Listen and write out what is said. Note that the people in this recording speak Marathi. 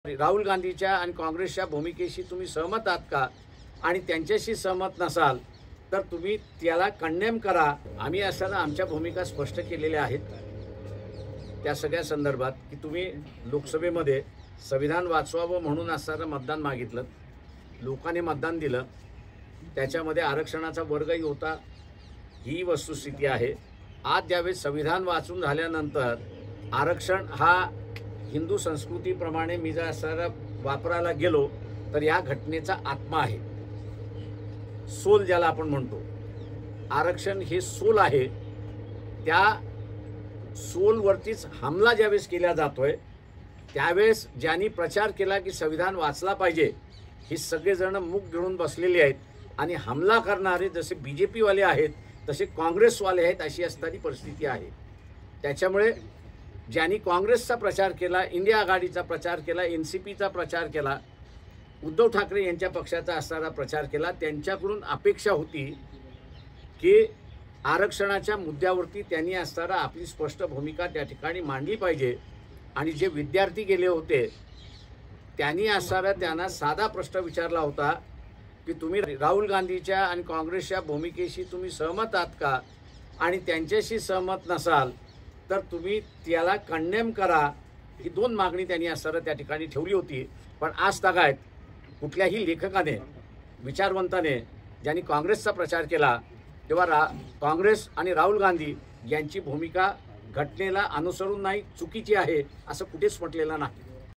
राहुल गांधीच्या आणि काँग्रेसच्या भूमिकेशी तुम्ही सहमत आहात का? आणि त्यांच्याशी सहमत नसाल तर तुम्ही त्याला कंडेम करा। आम्ही असताना आमच्या भूमिका स्पष्ट केलेल्या आहेत त्या सगळ्या संदर्भात की तुम्ही लोकसभेमध्ये संविधान वाचवावं म्हणून असताना मतदान मागितलं, लोकांनी मतदान दिलं, त्याच्यामध्ये आरक्षणाचा वर्गही होता, ही वस्तुस्थिती आहे। आज ज्यावेळेस संविधान वाचून झाल्यानंतर आरक्षण हा हिंदू संस्कृतीप्रमाणे मी जर असं वापरायला गेलो तर या घटनेचा आत्मा आहे, सोल ज्याला आपण म्हणतो। आरक्षण हे सोल आहे, त्या सोलवरतीच हमला ज्यावेळेस केला जातोय त्यावेळेस ज्यांनी प्रचार केला की संविधान वाचला पाहिजे हे सगळेजण मुख घेऊन बसलेले आहेत आणि हमला करणारे जसे बीजेपी वाले आहेत तसे काँग्रेसवाले आहेत, अशी असणारी परिस्थिती आहे। त्याच्यामुळे ज्यांनी काँग्रेसचा प्रचार केला, इंडिया आघाडीचा प्रचार केला, एनसीपीचा प्रचार केला, उद्धव ठाकरे यांच्या पक्षाचा असणारा प्रचार केला, त्यांच्याकडून अपेक्षा होती की आरक्षणाच्या मुद्द्यावरती त्यांनी असणारा आपली स्पष्ट भूमिका त्या ठिकाणी मांडली पाहिजे। आणि जे विद्यार्थी गेले होते त्यांनी असणारा त्यांना साधा प्रश्न विचारला होता की तुम्ही राहुल गांधीच्या आणि काँग्रेसच्या भूमिकेशी तुम्ही सहमत आहात का? आणि त्यांच्याशी सहमत नसाल तर तुम्ही त्याला कंडेम करा। ही दोन मागणी त्यांनी असणारा त्या ठिकाणी ठेवली होती। पण आज तागायत कुठल्याही लेखकाने, विचारवंताने ज्यांनी काँग्रेसचा प्रचार केला तेव्हा काँग्रेस आणि राहुल गांधी यांची भूमिका घटनेला अनुसरून नाही, चुकीची आहे असं कुठेच म्हटलेलं नाही।